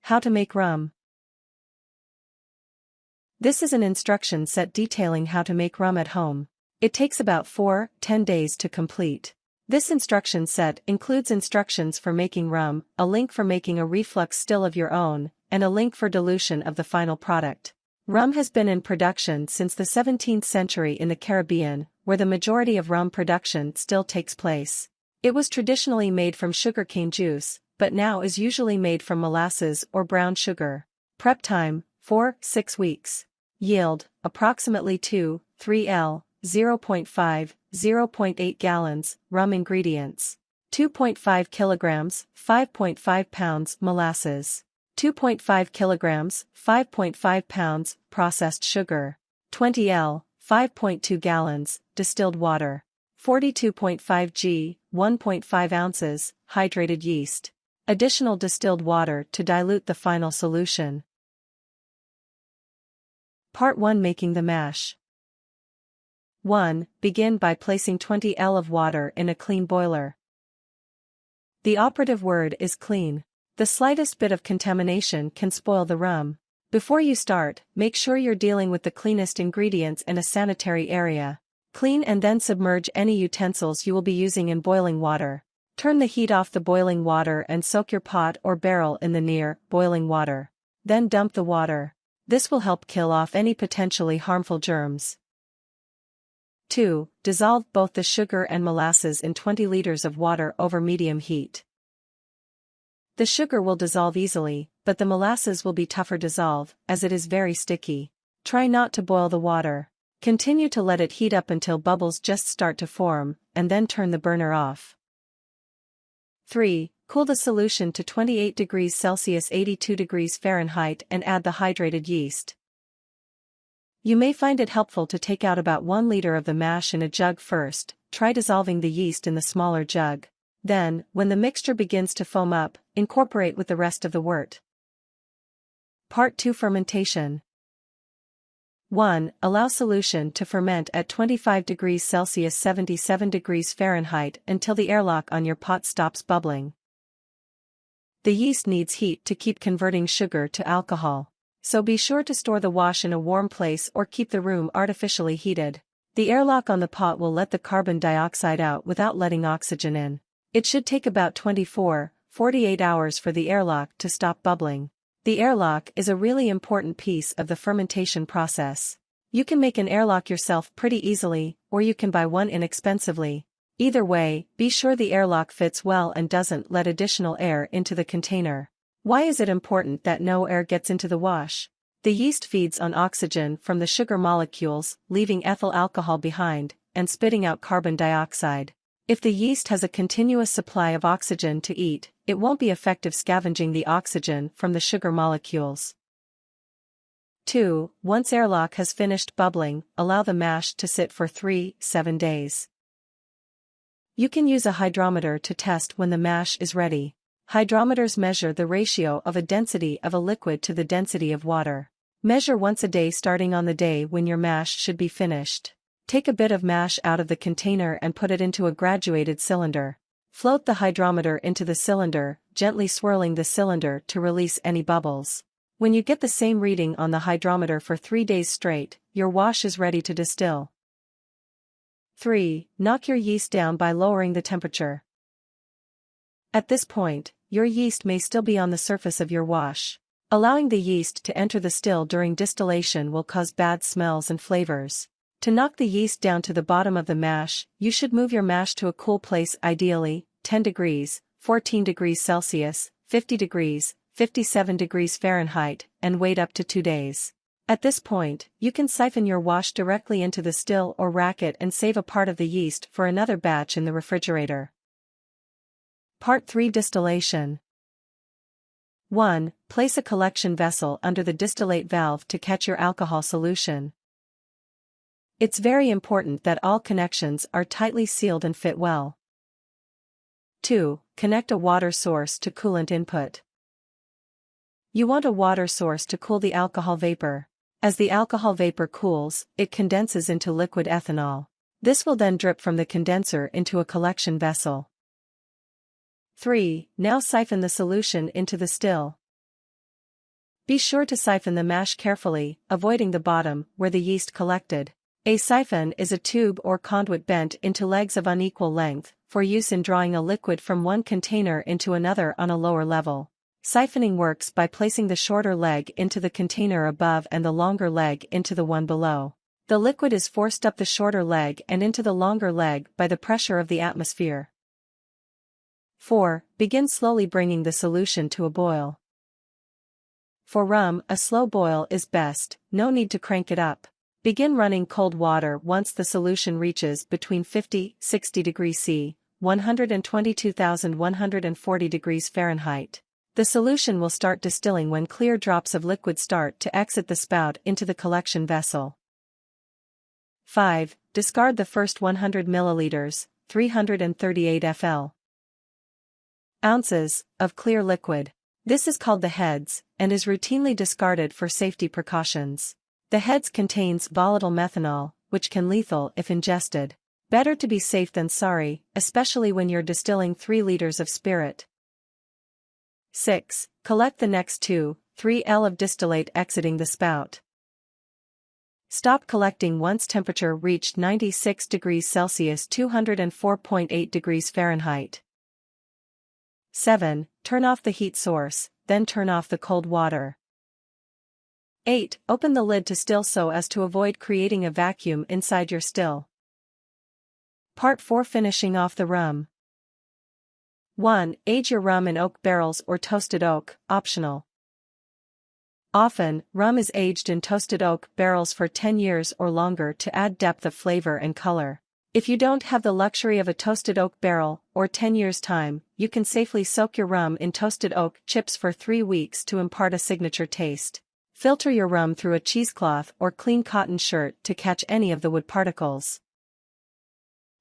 How to make rum. This is an instruction set detailing how to make rum at home. It takes about 4-10 days to complete. This instruction set includes instructions for making rum, a link for making a reflux still of your own, and a link for dilution of the final product. Rum has been in production since the 17th century in the Caribbean, where the majority of rum production still takes place. It was traditionally made from sugarcane juice, but now is usually made from molasses or brown sugar. Prep time, 4-6 weeks. Yield, approximately 2-3 L, 0.5-0.8 gallons. Rum ingredients: 2.5 kilograms, 5.5 pounds molasses, 2.5 kilograms, 5.5 pounds processed sugar, 20 L, 5.2 gallons distilled water, 42.5 g, 1.5 ounces hydrated yeast. Additional distilled water to dilute the final solution. Part 1: Making the mash. 1. Begin by placing 20 L of water in a clean boiler. The operative word is clean. The slightest bit of contamination can spoil the rum. Before you start, make sure you're dealing with the cleanest ingredients in a sanitary area. Clean and then submerge any utensils you will be using in boiling water. Turn the heat off the boiling water and soak your pot or barrel in the near boiling water. Then dump the water. This will help kill off any potentially harmful germs. 2. Dissolve both the sugar and molasses in 20 liters of water over medium heat. The sugar will dissolve easily, but the molasses will be tougher to dissolve, as it is very sticky. Try not to boil the water. Continue to let it heat up until bubbles just start to form, and then turn the burner off. 3. Cool the solution to 28 degrees Celsius 82 degrees Fahrenheit and add the hydrated yeast. You may find it helpful to take out about 1 liter of the mash in a jug first. Try dissolving the yeast in the smaller jug. Then, when the mixture begins to foam up, incorporate with the rest of the wort. Part 2: Fermentation. 1. Allow solution to ferment at 25 degrees Celsius 77 degrees Fahrenheit until the airlock on your pot stops bubbling. The yeast needs heat to keep converting sugar to alcohol, so be sure to store the wash in a warm place or keep the room artificially heated. The airlock on the pot will let the carbon dioxide out without letting oxygen in. It should take about 24-48 hours for the airlock to stop bubbling. The airlock is a really important piece of the fermentation process. You can make an airlock yourself pretty easily, or you can buy one inexpensively. Either way, be sure the airlock fits well and doesn't let additional air into the container. Why is it important that no air gets into the wash? The yeast feeds on oxygen from the sugar molecules, leaving ethyl alcohol behind, and spitting out carbon dioxide. If the yeast has a continuous supply of oxygen to eat, it won't be effective scavenging the oxygen from the sugar molecules. 2. Once airlock has finished bubbling, allow the mash to sit for 3-7 days. You can use a hydrometer to test when the mash is ready. Hydrometers measure the ratio of a density of a liquid to the density of water. Measure once a day starting on the day when your mash should be finished. Take a bit of mash out of the container and put it into a graduated cylinder. Float the hydrometer into the cylinder, gently swirling the cylinder to release any bubbles. When you get the same reading on the hydrometer for 3 days straight, your wash is ready to distill. 3. Knock your yeast down by lowering the temperature. At this point, your yeast may still be on the surface of your wash. Allowing the yeast to enter the still during distillation will cause bad smells and flavors. To knock the yeast down to the bottom of the mash, you should move your mash to a cool place, ideally 10 degrees, 14 degrees Celsius, 50 degrees, 57 degrees Fahrenheit, and wait up to 2 days. At this point, you can siphon your wash directly into the still or rack it and save a part of the yeast for another batch in the refrigerator. Part 3: Distillation. 1. Place a collection vessel under the distillate valve to catch your alcohol solution. It's very important that all connections are tightly sealed and fit well. 2. Connect a water source to coolant input. You want a water source to cool the alcohol vapor. As the alcohol vapor cools, it condenses into liquid ethanol. This will then drip from the condenser into a collection vessel. 3. Now siphon the solution into the still. Be sure to siphon the mash carefully, avoiding the bottom, where the yeast collected. A siphon is a tube or conduit bent into legs of unequal length, for use in drawing a liquid from one container into another on a lower level. Siphoning works by placing the shorter leg into the container above and the longer leg into the one below. The liquid is forced up the shorter leg and into the longer leg by the pressure of the atmosphere. 4. Begin slowly bringing the solution to a boil. For rum, a slow boil is best, no need to crank it up. Begin running cold water once the solution reaches between 50-60 degrees C, 122,140 degrees Fahrenheit. The solution will start distilling when clear drops of liquid start to exit the spout into the collection vessel. 5. Discard the first 100 milliliters, 338 fl. ounces, of clear liquid. This is called the heads, and is routinely discarded for safety precautions. The heads contains volatile methanol, which can lethal if ingested. Better to be safe than sorry, especially when you're distilling 3 liters of spirit. 6. Collect the next 2-3 L of distillate exiting the spout. Stop collecting once temperature reached 96 degrees Celsius 204.8 degrees Fahrenheit. 7. Turn off the heat source, then turn off the cold water. 8. Open the lid to still so as to avoid creating a vacuum inside your still. Part 4. Finishing off the rum. 1. Age your rum in oak barrels or toasted oak, optional. Often, rum is aged in toasted oak barrels for 10 years or longer to add depth of flavor and color. If you don't have the luxury of a toasted oak barrel, or 10 years' time, you can safely soak your rum in toasted oak chips for 3 weeks to impart a signature taste. Filter your rum through a cheesecloth or clean cotton shirt to catch any of the wood particles.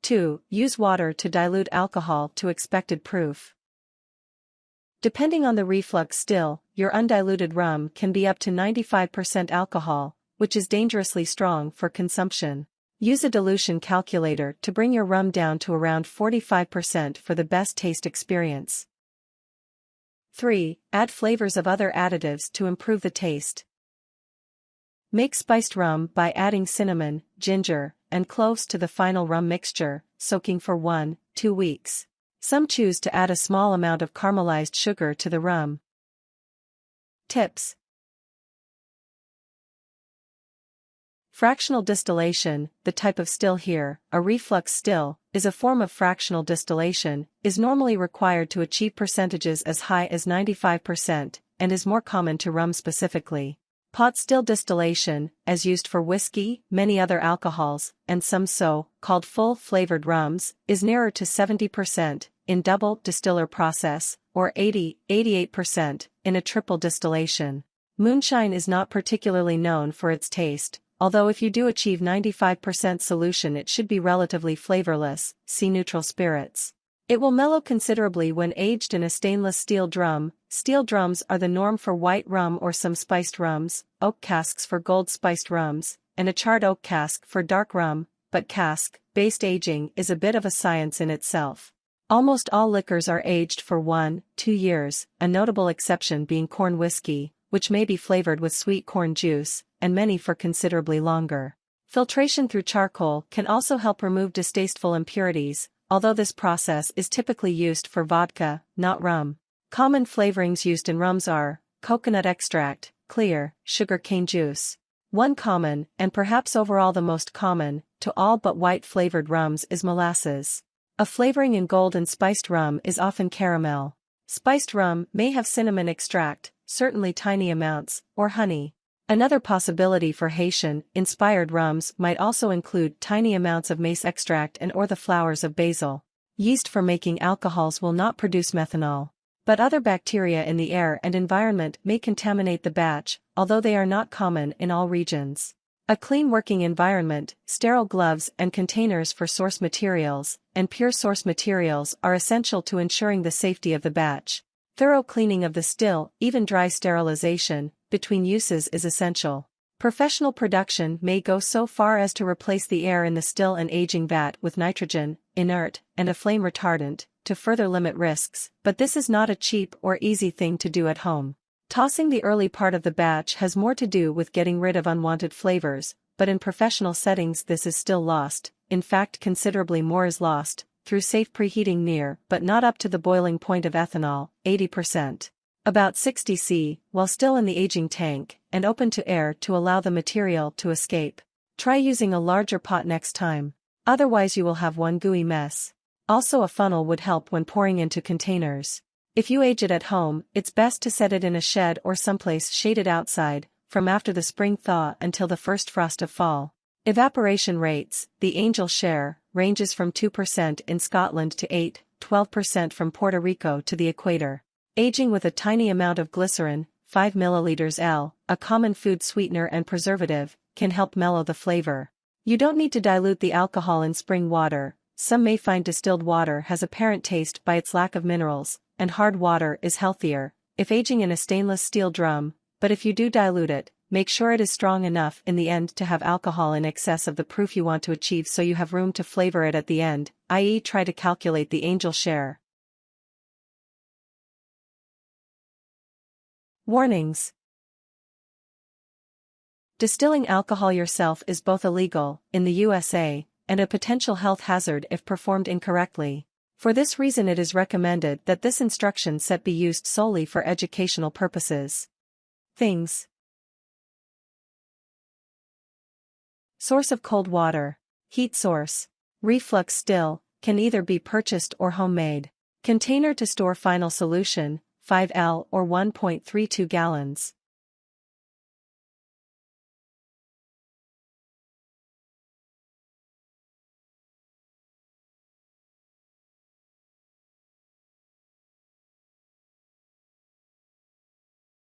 2. Use water to dilute alcohol to expected proof. Depending on the reflux still, your undiluted rum can be up to 95% alcohol, which is dangerously strong for consumption. Use a dilution calculator to bring your rum down to around 45% for the best taste experience. 3. Add flavors of other additives to improve the taste. Make spiced rum by adding cinnamon, ginger, and cloves to the final rum mixture, soaking for 1-2 weeks. Some choose to add a small amount of caramelized sugar to the rum. Tips. Fractional distillation, the type of still here, a reflux still, is a form of fractional distillation, is normally required to achieve percentages as high as 95%, and is more common to rum specifically. Pot still distillation, as used for whiskey, many other alcohols, and some so-called full-flavored rums, is nearer to 70% in double distiller process, or 80-88% in a triple distillation. Moonshine is not particularly known for its taste, although if you do achieve 95% solution it should be relatively flavorless, see neutral spirits. It will mellow considerably when aged in a stainless steel drum. Steel drums are the norm for white rum or some spiced rums, oak casks for gold spiced rums, and a charred oak cask for dark rum, but cask-based aging is a bit of a science in itself. Almost all liquors are aged for 1-2 years, a notable exception being corn whiskey, which may be flavored with sweet corn juice, and many for considerably longer. Filtration through charcoal can also help remove distasteful impurities, although this process is typically used for vodka, not rum. Common flavorings used in rums are coconut extract, clear, sugar cane juice. One common, and perhaps overall the most common, to all but white flavored rums is molasses. A flavoring in gold and spiced rum is often caramel. Spiced rum may have cinnamon extract, certainly tiny amounts, or honey. Another possibility for Haitian-inspired rums might also include tiny amounts of mace extract and or the flowers of basil. Yeast for making alcohols will not produce methanol. But other bacteria in the air and environment may contaminate the batch, although they are not common in all regions. A clean working environment, sterile gloves and containers for source materials, and pure source materials are essential to ensuring the safety of the batch. Thorough cleaning of the still, even dry sterilization, between uses is essential. Professional production may go so far as to replace the air in the still and aging vat with nitrogen, inert, and a flame retardant, to further limit risks, but this is not a cheap or easy thing to do at home. Tossing the early part of the batch has more to do with getting rid of unwanted flavors, but in professional settings this is still lost. In fact, considerably more is lost, through safe preheating near but not up to the boiling point of ethanol, 80%. About 60 C, while still in the aging tank, and open to air to allow the material to escape. Try using a larger pot next time. Otherwise you will have one gooey mess. Also a funnel would help when pouring into containers. If you age it at home, it's best to set it in a shed or someplace shaded outside, from after the spring thaw until the first frost of fall. Evaporation rates, the Angel share, ranges from 2% in Scotland to 8–12% from Puerto Rico to the equator. Aging with a tiny amount of glycerin, 5 ml L, a common food sweetener and preservative, can help mellow the flavor. You don't need to dilute the alcohol in spring water. Some may find distilled water has apparent taste by its lack of minerals, and hard water is healthier, if aging in a stainless steel drum, but if you do dilute it, make sure it is strong enough in the end to have alcohol in excess of the proof you want to achieve so you have room to flavor it at the end, i.e. try to calculate the Angel share. Warnings. Distilling alcohol yourself is both illegal, in the USA, and a potential health hazard if performed incorrectly. For this reason it is recommended that this instruction set be used solely for educational purposes. Things. Source of cold water. Heat source. Reflux still, can either be purchased or homemade. Container to store final solution, 5L or 1.32 gallons.